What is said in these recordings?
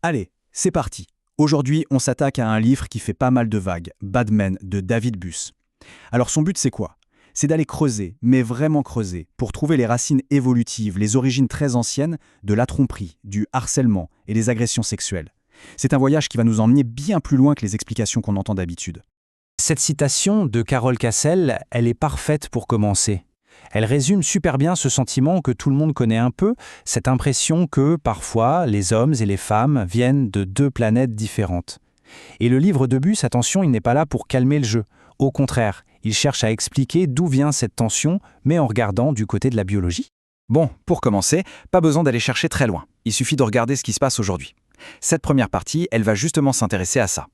Allez, c'est parti. Aujourd'hui, on s'attaque à un livre qui fait pas mal de vagues, Bad Men de David Buss. Alors son but c'est quoi? C'est d'aller creuser, mais vraiment creuser, pour trouver les racines évolutives, les origines très anciennes de la tromperie, du harcèlement et des agressions sexuelles. C'est un voyage qui va nous emmener bien plus loin que les explications qu'on entend d'habitude. Cette citation de Carole Cassel, elle est parfaite pour commencer. Elle résume super bien ce sentiment que tout le monde connaît un peu, cette impression que, parfois, les hommes et les femmes viennent de deux planètes différentes. Et le livre de Buss, attention, il n'est pas là pour calmer le jeu. Au contraire, il cherche à expliquer d'où vient cette tension, mais en regardant du côté de la biologie. Bon, pour commencer, pas besoin d'aller chercher très loin. Il suffit de regarder ce qui se passe aujourd'hui. Cette première partie, elle va justement s'intéresser à ça.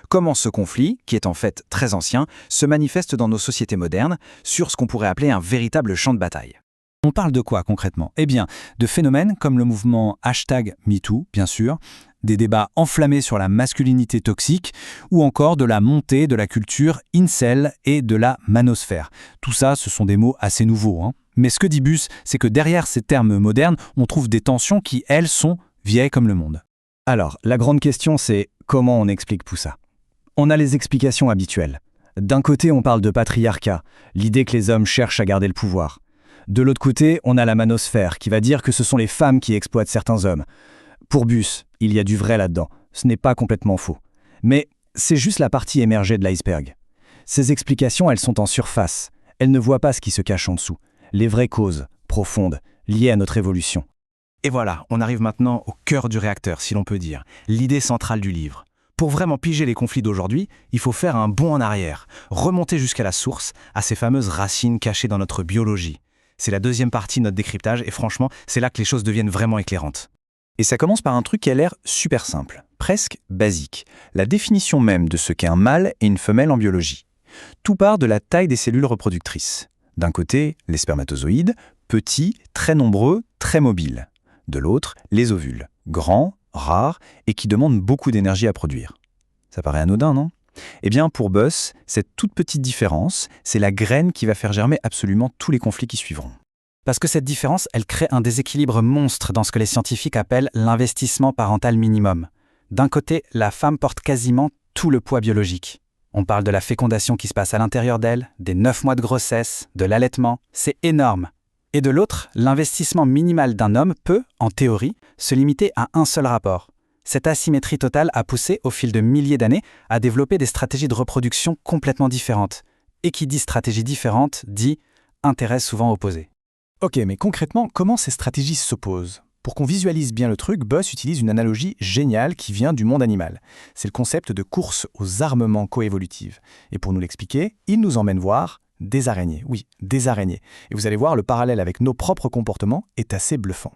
Comment ce conflit, qui est en fait très ancien, se manifeste dans nos sociétés modernes, sur ce qu'on pourrait appeler un véritable champ de bataille. On parle de quoi concrètement? Eh bien, de phénomènes comme le mouvement #MeToo, bien sûr, des débats enflammés sur la masculinité toxique, ou encore de la montée de la culture incel et de la manosphère. Tout ça, ce sont des mots assez nouveaux, hein. Mais ce que dit Buss, c'est que derrière ces termes modernes, on trouve des tensions qui, elles, sont vieilles comme le monde. Alors, la grande question c'est comment on explique tout ça? On a les explications habituelles. D'un côté, on parle de patriarcat, l'idée que les hommes cherchent à garder le pouvoir. De l'autre côté, on a la manosphère, qui va dire que ce sont les femmes qui exploitent certains hommes. Pour Buss, il y a du vrai là-dedans. Ce n'est pas complètement faux. Mais c'est juste la partie émergée de l'iceberg. Ces explications, elles sont en surface. Elles ne voient pas ce qui se cache en dessous. Les vraies causes, profondes, liées à notre évolution. Et voilà, on arrive maintenant au cœur du réacteur, si l'on peut dire, l'idée centrale du livre. Pour vraiment piger les conflits d'aujourd'hui, il faut faire un bond en arrière, remonter jusqu'à la source, à ces fameuses racines cachées dans notre biologie. C'est la deuxième partie de notre décryptage et franchement, c'est là que les choses deviennent vraiment éclairantes. Et ça commence par un truc qui a l'air super simple, presque basique, la définition même de ce qu'est un mâle et une femelle en biologie. Tout part de la taille des cellules reproductrices. D'un côté, les spermatozoïdes, petits, très nombreux, très mobiles. De l'autre, les ovules, grands, rares et qui demandent beaucoup d'énergie à produire. Ça paraît anodin, non? Eh bien, pour Buss, cette toute petite différence, c'est la graine qui va faire germer absolument tous les conflits qui suivront. Parce que cette différence, elle crée un déséquilibre monstre dans ce que les scientifiques appellent l'investissement parental minimum. D'un côté, la femme porte quasiment tout le poids biologique. On parle de la fécondation qui se passe à l'intérieur d'elle, des 9 mois de grossesse, de l'allaitement, c'est énorme. Et de l'autre, l'investissement minimal d'un homme peut, en théorie, se limiter à un seul rapport. Cette asymétrie totale a poussé, au fil de milliers d'années, à développer des stratégies de reproduction complètement différentes. Et qui dit stratégie différente, dit intérêts souvent opposés. Ok, mais concrètement, comment ces stratégies s'opposent? Pour qu'on visualise bien le truc, Buss utilise une analogie géniale qui vient du monde animal. C'est le concept de course aux armements coévolutifs. Et pour nous l'expliquer, il nous emmène voir des araignées. Oui, des araignées. Et vous allez voir, le parallèle avec nos propres comportements est assez bluffant.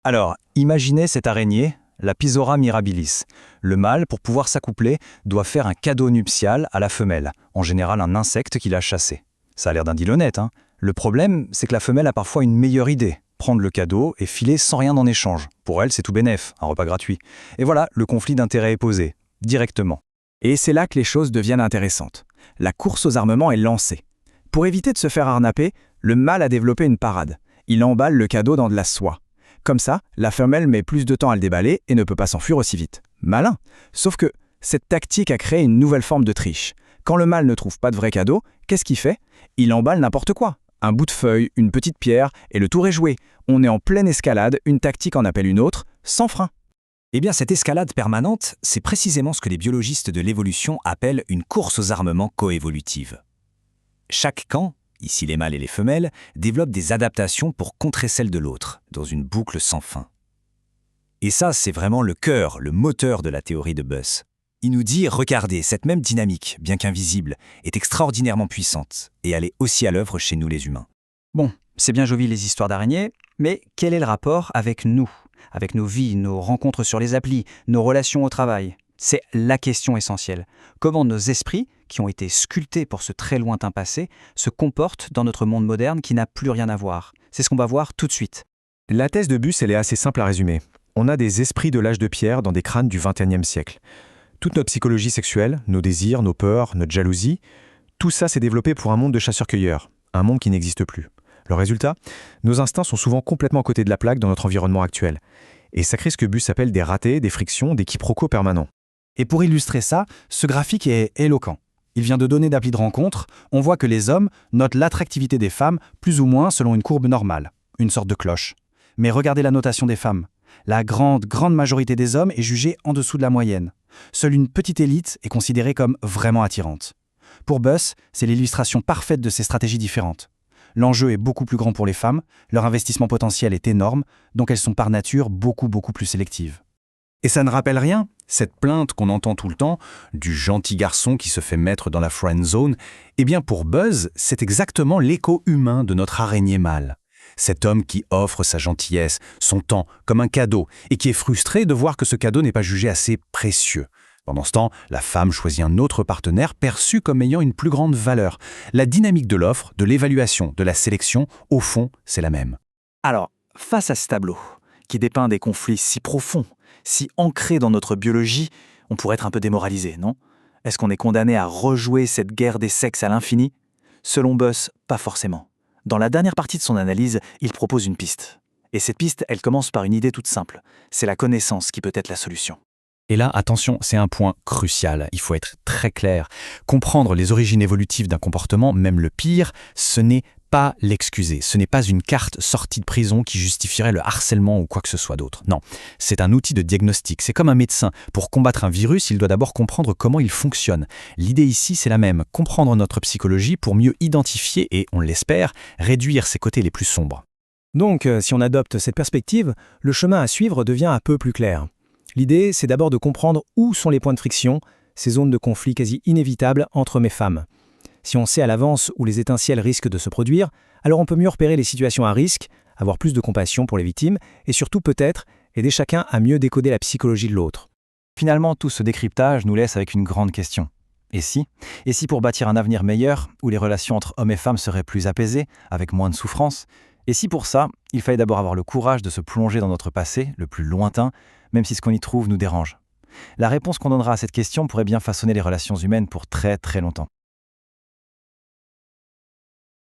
Alors, imaginez cette araignée, la Pisora mirabilis. Le mâle, pour pouvoir s'accoupler, doit faire un cadeau nuptial à la femelle, en général un insecte qu'il a chassé. Ça a l'air d'un deal honnête, hein. Le problème, c'est que la femelle a parfois une meilleure idée. Prendre le cadeau et filer sans rien en échange. Pour elle, c'est tout bénef, un repas gratuit. Et voilà, le conflit d'intérêts est posé, directement. Et c'est là que les choses deviennent intéressantes. La course aux armements est lancée. Pour éviter de se faire arnaper, le mâle a développé une parade. Il emballe le cadeau dans de la soie. Comme ça, la femelle met plus de temps à le déballer et ne peut pas s'enfuir aussi vite. Malin! Sauf que cette tactique a créé une nouvelle forme de triche. Quand le mâle ne trouve pas de vrai cadeau, qu'est-ce qu'il fait? Il emballe n'importe quoi. Un bout de feuille, une petite pierre, et le tour est joué. On est en pleine escalade, une tactique en appelle une autre, sans frein. Eh bien, cette escalade permanente, c'est précisément ce que les biologistes de l'évolution appellent une course aux armements coévolutive. Chaque camp, ici les mâles et les femelles, développe des adaptations pour contrer celles de l'autre, dans une boucle sans fin. Et ça, c'est vraiment le cœur, le moteur de la théorie de Buss. Il nous dit, regardez, cette même dynamique, bien qu'invisible, est extraordinairement puissante, et elle est aussi à l'œuvre chez nous les humains. Bon, c'est bien joli les histoires d'araignées, mais quel est le rapport avec nous, avec nos vies, nos rencontres sur les applis, nos relations au travail? C'est la question essentielle. Comment nos esprits, qui ont été sculptés pour ce très lointain passé, se comportent dans notre monde moderne qui n'a plus rien à voir? C'est ce qu'on va voir tout de suite. La thèse de Buss, elle est assez simple à résumer. On a des esprits de l'âge de pierre dans des crânes du XXIe siècle. Toute notre psychologie sexuelle, nos désirs, nos peurs, notre jalousie, tout ça s'est développé pour un monde de chasseurs-cueilleurs, un monde qui n'existe plus. Le résultat, nos instincts sont souvent complètement à côté de la plaque dans notre environnement actuel. Et ça crée ce que Buss appelle des ratés, des frictions, des quiproquos permanents. Et pour illustrer ça, ce graphique est éloquent. Il vient de données d'appli de rencontre, on voit que les hommes notent l'attractivité des femmes plus ou moins selon une courbe normale, une sorte de cloche. Mais regardez la notation des femmes. La grande majorité des hommes est jugée en dessous de la moyenne. Seule une petite élite est considérée comme vraiment attirante. Pour Buss, c'est l'illustration parfaite de ces stratégies différentes. L'enjeu est beaucoup plus grand pour les femmes, leur investissement potentiel est énorme, donc elles sont par nature beaucoup plus sélectives. Et ça ne rappelle rien, cette plainte qu'on entend tout le temps, du gentil garçon qui se fait mettre dans la friend zone, eh bien pour Buss, c'est exactement l'écho humain de notre araignée mâle. Cet homme qui offre sa gentillesse, son temps, comme un cadeau, et qui est frustré de voir que ce cadeau n'est pas jugé assez précieux. Pendant ce temps, la femme choisit un autre partenaire perçu comme ayant une plus grande valeur. La dynamique de l'offre, de l'évaluation, de la sélection, au fond, c'est la même. Alors, face à ce tableau, qui dépeint des conflits si profonds, si ancrés dans notre biologie, on pourrait être un peu démoralisé, non? Est-ce qu'on est condamné à rejouer cette guerre des sexes à l'infini? Selon Buss, pas forcément. Dans la dernière partie de son analyse, il propose une piste. Et cette piste, elle commence par une idée toute simple. C'est la connaissance qui peut être la solution. Et là, attention, c'est un point crucial, il faut être très clair. Comprendre les origines évolutives d'un comportement, même le pire, ce n'est pas l'excuser. Ce n'est pas une carte sortie de prison qui justifierait le harcèlement ou quoi que ce soit d'autre. Non, c'est un outil de diagnostic. C'est comme un médecin. Pour combattre un virus, il doit d'abord comprendre comment il fonctionne. L'idée ici, c'est la même. Comprendre notre psychologie pour mieux identifier et, on l'espère, réduire ses côtés les plus sombres. Donc, si on adopte cette perspective, le chemin à suivre devient un peu plus clair. L'idée, c'est d'abord de comprendre où sont les points de friction, ces zones de conflit quasi inévitables entre hommes et femmes. Si on sait à l'avance où les étincelles risquent de se produire, alors on peut mieux repérer les situations à risque, avoir plus de compassion pour les victimes et surtout peut-être aider chacun à mieux décoder la psychologie de l'autre. Finalement, tout ce décryptage nous laisse avec une grande question. Et si pour bâtir un avenir meilleur, où les relations entre hommes et femmes seraient plus apaisées, avec moins de souffrance? Et si pour ça, il fallait d'abord avoir le courage de se plonger dans notre passé, le plus lointain, même si ce qu'on y trouve nous dérange? La réponse qu'on donnera à cette question pourrait bien façonner les relations humaines pour très longtemps.